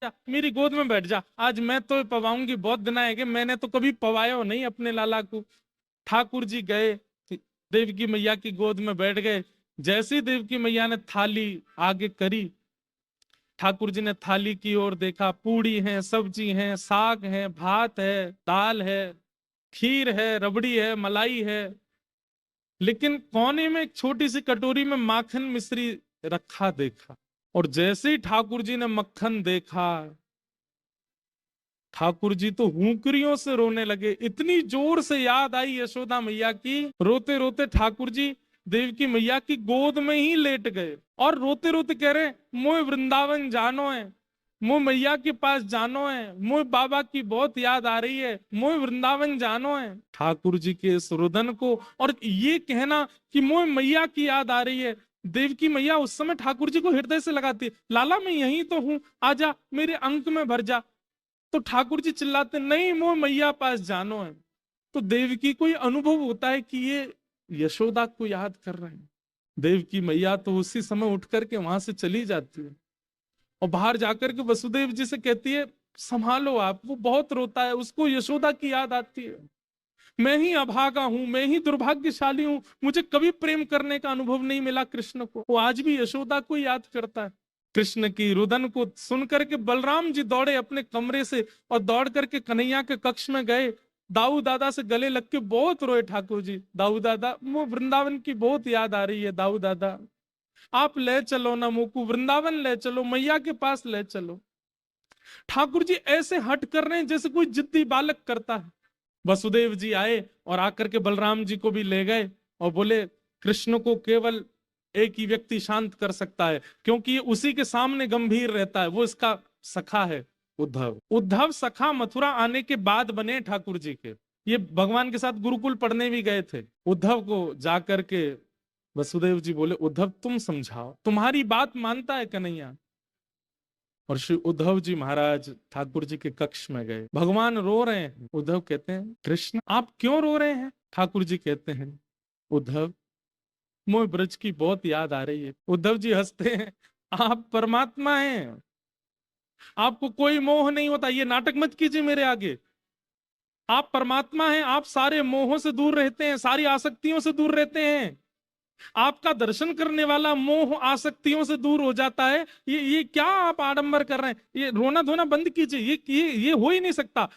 मेरी गोद में बैठ जा, आज मैं तो पवाऊंगी। बहुत दिन है कि मैंने तो कभी पवाया हो नहीं अपने लाला को। ठाकुर जी गए, देवकी मैया की गोद में बैठ गए। जैसी देवकी मैया ने थाली आगे करी, ठाकुर जी ने थाली की ओर देखा। पूड़ी है, सब्जी है, साग है, भात है, दाल है, खीर है, रबड़ी है, मलाई है। लेकिन कोने में एक छोटी सी कटोरी में माखन मिश्री रखा देखा। और जैसे ही ठाकुर जी ने मक्खन देखा, ठाकुर जी तो हुंकरियों से रोने लगे। इतनी जोर से याद आई यशोदा मैया की, रोते रोते ठाकुर जी देवकी मैया की गोद में ही लेट गए और रोते रोते कह रहे, मोए वृंदावन जानो है, मोए मैया के पास जानो है, मोए बाबा की बहुत याद आ रही है, मोए वृंदावन जानो है। ठाकुर जी के इस रुदन को और ये कहना कि मोए मैया की याद आ रही है, देवकी मैया उस समय ठाकुर जी को हृदय से लगाती है, लाला मैं यहीं तो हूं, आजा मेरे अंक में भर जा। तो ठाकुर जी चिल्लाते, नहीं मोह मैया पास जानो है। तो देवकी को ये अनुभव होता है कि ये यशोदा को याद कर रहे हैं। देवकी मैया तो उसी समय उठ करके वहां से चली जाती है और बाहर जाकर के वसुदेव जी से कहती है, संभालो आप, वो बहुत रोता है, उसको यशोदा की याद आती है। मैं ही अभागा हूं, मैं ही दुर्भाग्यशाली हूं, मुझे कभी प्रेम करने का अनुभव नहीं मिला कृष्ण को। वो आज भी यशोदा को याद करता है। कृष्ण की रुदन को सुन करके बलराम जी दौड़े अपने कमरे से और दौड़ करके कन्हैया के कक्ष में गए। दाऊ दादा से गले लग के बहुत रोए ठाकुर जी। दाऊ दादा, मुझे वृंदावन की बहुत याद आ रही है, दाऊ दादा आप ले चलो ना मुकु, वृंदावन ले चलो, मैया के पास ले चलो। ठाकुर जी ऐसे हट कर रहे हैं जैसे कोई जिद्दी बालक करता है। वसुदेव जी आए और आकर के बलराम जी को भी ले गए और बोले, कृष्ण को केवल एक ही व्यक्ति शांत कर सकता है, क्योंकि ये उसी के सामने गंभीर रहता है, वो इसका सखा है उद्धव। उद्धव सखा मथुरा आने के बाद बने ठाकुर जी के। ये भगवान के साथ गुरुकुल पढ़ने भी गए थे। उद्धव को जाकर के वसुदेव जी बोले, उद्धव तुम समझाओ, तुम्हारी बात मानता है कन्हैया। और श्री उद्धव जी महाराज ठाकुर जी के कक्ष में गए। भगवान रो रहे हैं। उद्धव कहते हैं, कृष्ण आप क्यों रो रहे हैं? ठाकुर जी कहते हैं, उद्धव मोह ब्रज की बहुत याद आ रही है। उद्धव जी हंसते हैं, आप परमात्मा हैं, आपको कोई मोह नहीं होता, ये नाटक मत कीजिए मेरे आगे। आप परमात्मा हैं, आप सारे मोहों से दूर रहते हैं, सारी आसक्तियों से दूर रहते हैं। आपका दर्शन करने वाला मोह आसक्तियों से दूर हो जाता है। ये क्या आप आडंबर कर रहे हैं? ये रोना धोना बंद कीजिए, ये हो ही नहीं सकता।